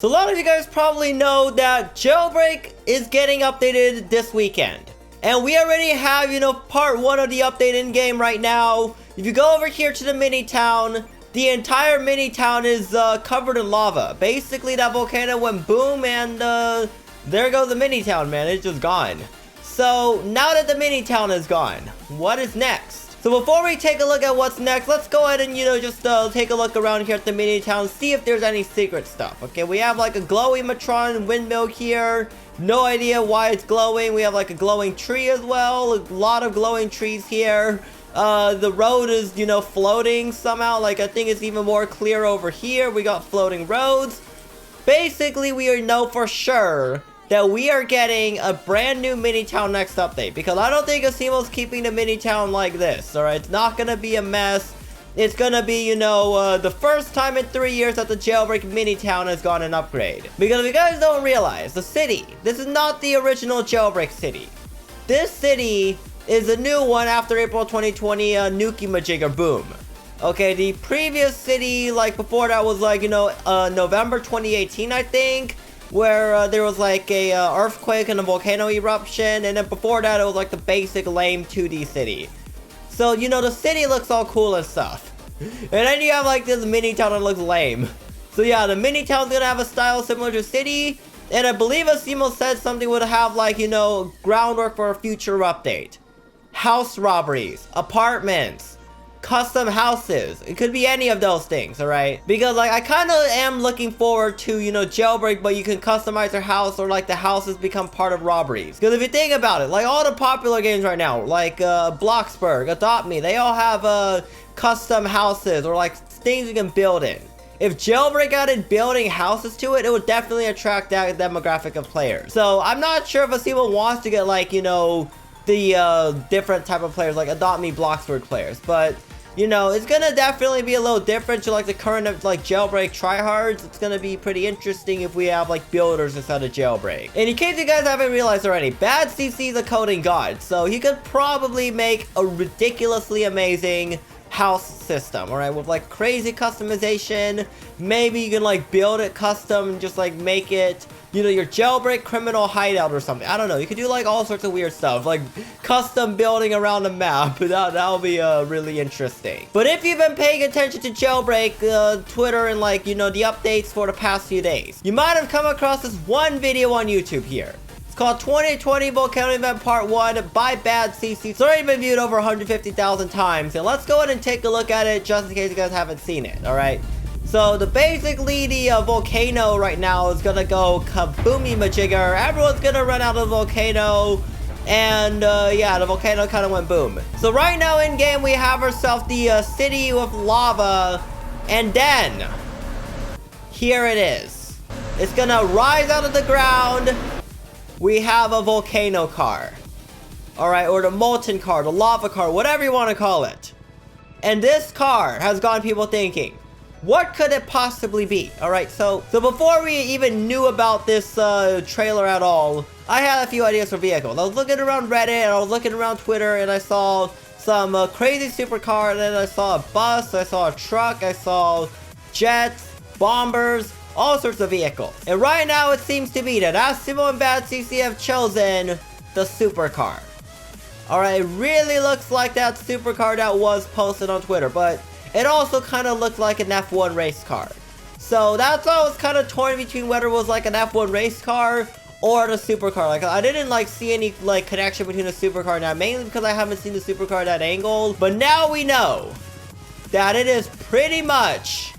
So a lot of you guys probably know that Jailbreak is getting updated this weekend. And we already have, part 1 of the update in game right now. If you go over here to the mini town, the entire mini town is covered in lava. Basically, that volcano went boom and there goes the mini town, man. It's just gone. So now that the mini town is gone, what is next? So before we take a look at what's next, let's go ahead and, just take a look around here at the mini town, see if there's any secret stuff. Okay, we have like a glowing Matron windmill here. No idea why it's glowing. We have like a glowing tree as well. A lot of glowing trees here. The road is, floating somehow. Like, I think it's even more clear over here. We got floating roads. Basically, we know for sure that we are getting a brand new mini town next update, because I don't think Asimo's keeping the mini town like this. All right, it's not gonna be a mess. It's gonna be, the first time in 3 years that the Jailbreak mini town has gotten an upgrade. Because if you guys don't realize, the city, this is not the original Jailbreak city. This city is a new one after April 2020 Nuki Majigger boom. Okay, the previous city, like before that, was like, November 2018, I think, where there was like a earthquake and a volcano eruption, and then before that it was like the basic lame 2D city. So the city looks all cool and stuff, and then you have like this mini town that looks lame. So yeah, the mini town's gonna have a style similar to city, and I believe Asimo said something would have like groundwork for a future update. House robberies, apartments, custom houses. It could be any of those things, alright? Because like I kind of am looking forward to Jailbreak, but you can customize your house, or like the houses become part of robberies. Because if you think about it, like all the popular games right now, like Bloxburg, Adopt Me, they all have custom houses or like things you can build in. If Jailbreak added building houses to it, it would definitely attract that demographic of players. So I'm not sure if Asimo wants to get like the different type of players, like Adopt Me, Bloxburg players, but it's gonna definitely be a little different to like the current like Jailbreak tryhards. It's gonna be pretty interesting if we have like builders instead of Jailbreak. And in case you guys haven't realized already, Bad CC is a coding god, so he could probably make a ridiculously amazing house system, all right, with like crazy customization. Maybe you can like build it custom and just like make it your Jailbreak criminal hideout or something. I don't know, you could do like all sorts of weird stuff, like custom building around the map. That'll be really interesting. But if you've been paying attention to Jailbreak Twitter and like the updates for the past few days, you might have come across this one video on YouTube here. It's called 2020 Volcano Event Part 1 by Bad CC. It's already been viewed over 150,000 times, and let's go ahead and take a look at it just in case you guys haven't seen it. All right, so basically the volcano right now is gonna go kaboomy majigger. Everyone's gonna run out of the volcano, and yeah, the volcano kind of went boom. So right now in game we have ourselves the city with lava, and then here it is. It's gonna rise out of the ground. We have a volcano car, all right, or the molten car, the lava car, whatever you want to call it. And this car has gotten people thinking, what could it possibly be? All right, so before we even knew about this trailer at all, I had a few ideas for vehicles. I was looking around Reddit, and I was looking around Twitter, and I saw some crazy supercar, and then I saw a bus, I saw a truck, I saw jets, bombers, all sorts of vehicles. And right now it seems to be that Asimo and Bad CC have chosen the supercar. All right, it really looks like that supercar that was posted on Twitter, but it also kind of looked like an F1 race car. So that's why I was kind of torn between whether it was like an F1 race car or the supercar. Like, I didn't like see any like connection between the supercar and that, mainly because I haven't seen the supercar at that angle. But now we know that it is pretty much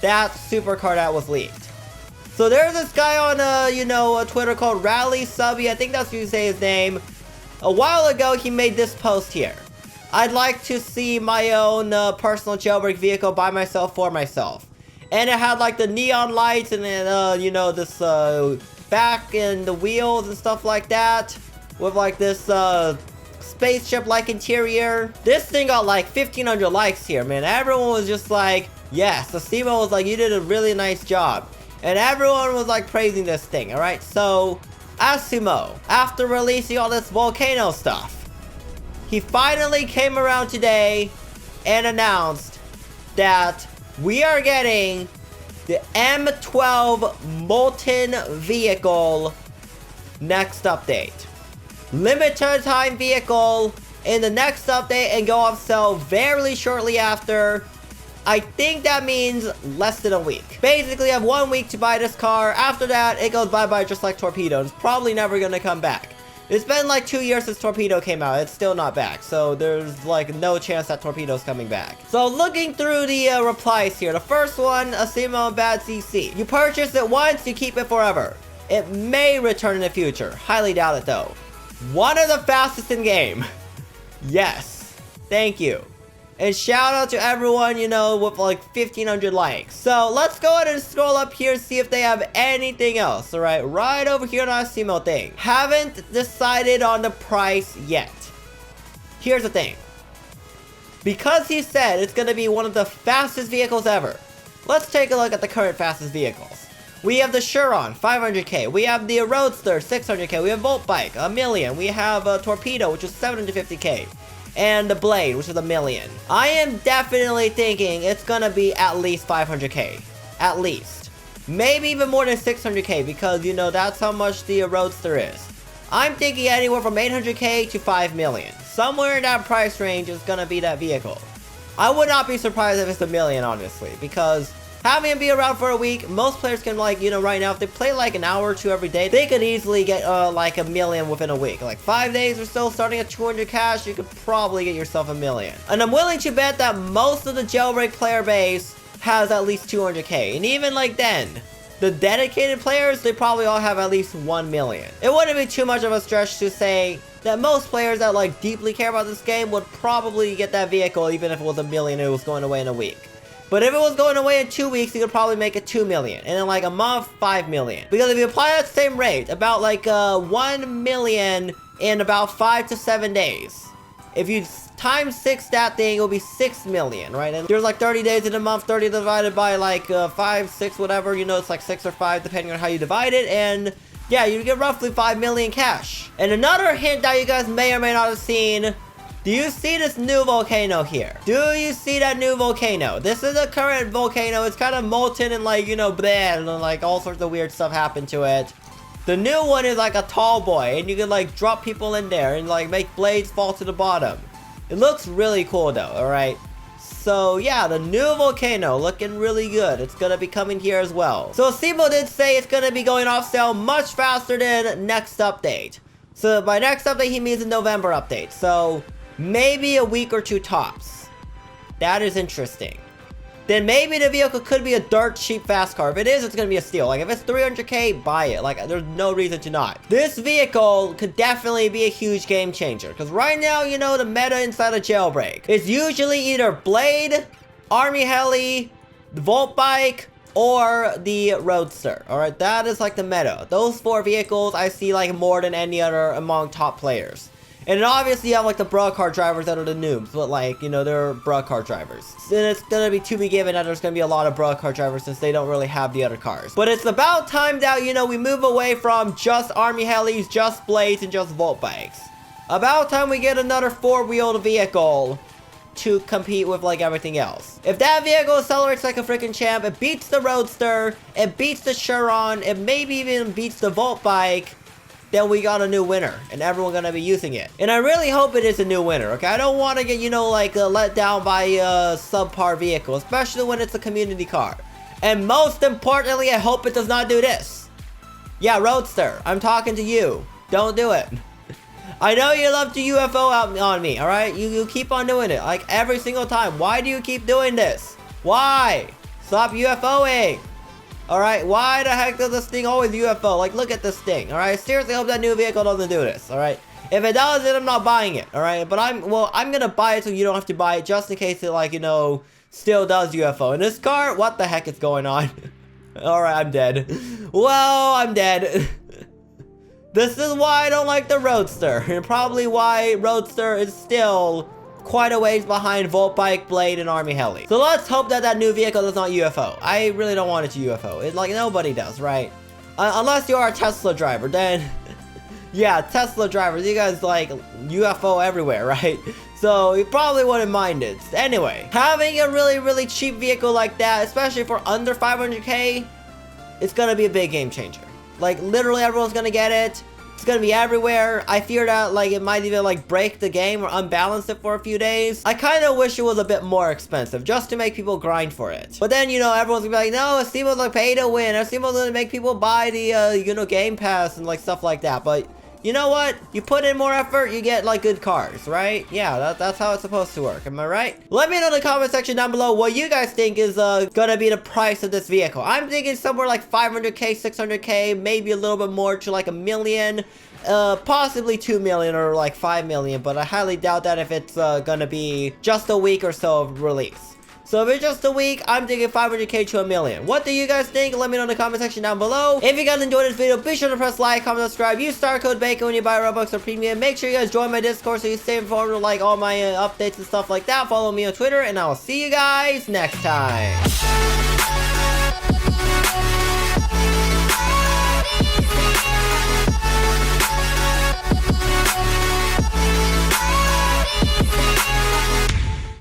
that supercar that was leaked. So there's this guy on Twitter called Rally Subby, I think that's how you say his name. A while ago he made this post here. I'd like to see my own personal Jailbreak vehicle by myself for myself. And it had like the neon lights, and then this back and the wheels and stuff like that, with like this spaceship like interior. This thing got like 1,500 likes here, man. Everyone was just like, yes. Asimo was like, you did a really nice job, and everyone was like praising this thing. All right, so Asimo, after releasing all this volcano stuff, he finally came around today and announced that we are getting the M12 MOLTEN vehicle next update. Limited time vehicle in the next update and go off sale very shortly after. I think that means less than a week. Basically, I have 1 week to buy this car. After that, it goes bye-bye just like Torpedo. It's probably never gonna come back. It's been like 2 years since Torpedo came out. It's still not back. So there's like no chance that Torpedo's coming back. So looking through the replies here. The first one, Asimo Bad CC. You purchase it once, you keep it forever. It may return in the future. Highly doubt it though. One of the fastest in game. Yes. Thank you. And shout out to everyone, you know, with like 1,500 likes. So let's go ahead and scroll up here and see if they have anything else. All right, right over here on our Asimo thing. Haven't decided on the price yet. Here's the thing. Because he said it's going to be one of the fastest vehicles ever. Let's take a look at the current fastest vehicles. We have the Chiron, 500k. We have the Roadster, 600k. We have Volt Bike, 1 million. We have a Torpedo, which is 750k. And the Blade, which is 1 million. I am definitely thinking it's gonna be at least 500k. At least. Maybe even more than 600k, because, you know, that's how much the Roadster is. I'm thinking anywhere from 800k to 5 million. Somewhere in that price range is gonna be that vehicle. I would not be surprised if it's 1 million, honestly, because having it be around for a week, most players can, like, you know, right now, if they play like an hour or two every day, they could easily get like 1 million within a week. Like 5 days or so, starting at 200 cash, you could probably get yourself 1 million. And I'm willing to bet that most of the Jailbreak player base has at least 200k. And even like then, the dedicated players, they probably all have at least 1 million. It wouldn't be too much of a stretch to say that most players that like deeply care about this game would probably get that vehicle even if it was 1 million and it was going away in a week. But if it was going away in 2 weeks, you could probably make it 2 million. And in like a month, 5 million. Because if you apply that same rate, about like 1 million in about 5 to 7 days. If you times 6 that thing, it'll be 6 million, right? And there's like 30 days in a month, 30 divided by like 5, 6, whatever. You know, it's like 6 or 5 depending on how you divide it. And yeah, you get roughly 5 million cash. And another hint that you guys may or may not have seen. Do you see this new volcano here? Do you see that new volcano? This is a current volcano. It's kind of molten and like, you know, bleh, and like all sorts of weird stuff happened to it. The new one is like a tall boy and you can like drop people in there and like make blades fall to the bottom. It looks really cool though, alright? So yeah, the new volcano looking really good. It's gonna be coming here as well. So Simo did say it's gonna be going off sale much faster than next update. So by next update, he means a November update. So maybe a week or two tops. That is interesting. Then maybe the vehicle could be a dirt cheap fast car. If it is, it's gonna be a steal. Like if it's 300k, buy it. Like there's no reason to not. This vehicle could definitely be a huge game changer. Because right now, you know, the meta inside of Jailbreak is usually either Blade, Army Heli, the Volt Bike, or the Roadster. Alright, that is like the meta. Those 4 vehicles I see like more than any other among top players. And then obviously you have like the bro car drivers that are the noobs, but like, you know, they're bro car drivers. And it's gonna be to be given that there's gonna be a lot of bro car drivers since they don't really have the other cars. But it's about time that, you know, we move away from just Army Helis, just Blades, and just Volt Bikes. About time we get another 4-wheeled vehicle to compete with like everything else. If that vehicle accelerates like a freaking champ, it beats the Roadster, it beats the Chiron, it maybe even beats the Volt Bike, then we got a new winner, and everyone's gonna be using it. And I really hope it is a new winner, okay? I don't want to get, you know, like, let down by a subpar vehicle, especially when it's a community car. And most importantly, I hope it does not do this. Yeah, Roadster, I'm talking to you. Don't do it. I know you love to UFO out on me, alright? You keep on doing it, like, every single time. Why do you keep doing this? Why? Stop UFOing. Alright, why the heck does this thing always UFO? Like, look at this thing, alright? Seriously, hope that new vehicle doesn't do this, alright? If it does, then I'm not buying it, alright? But I'm gonna buy it so you don't have to buy it, just in case it, like, you know, still does UFO. In this car, what the heck is going on? Alright, I'm dead. Well, I'm dead. This is why I don't like the Roadster, and probably why Roadster is still quite a ways behind Volt Bike, Blade, and Army Heli. So let's hope that that new vehicle does not UFO. I really don't want it to UFO. It's like nobody does, right? Unless you are a Tesla driver, then yeah, Tesla drivers, you guys like UFO everywhere, right? So you probably wouldn't mind it. Anyway, having a really cheap vehicle like that, especially for under 500k, it's gonna be a big game changer. Like, literally everyone's gonna get it. It's gonna be everywhere. I fear that, like, it might even, like, break the game or unbalance it for a few days. I kind of wish it was a bit more expensive, just to make people grind for it. But then, you know, everyone's gonna be like, no, Steam's like pay to win. Steam's gonna make people buy the, you know, Game Pass and, like, stuff like that. But you know what? You put in more effort, you get, like, good cars, right? Yeah, that's how it's supposed to work. Am I right? Let me know in the comment section down below what you guys think is gonna be the price of this vehicle. I'm thinking somewhere like 500k, 600k, maybe a little bit more to like $1 million. Possibly 2 million or like 5 million, but I highly doubt that if it's gonna be just a week or so of release. So if it's just a week, I'm thinking 500k to $1 million. What do you guys think? Let me know in the comment section down below. If you guys enjoyed this video, be sure to press like, comment, subscribe. Use star code BACON when you buy Roblox or Premium. Make sure you guys join my Discord so you stay informed with like all my updates and stuff like that. Follow me on Twitter, and I will see you guys next time.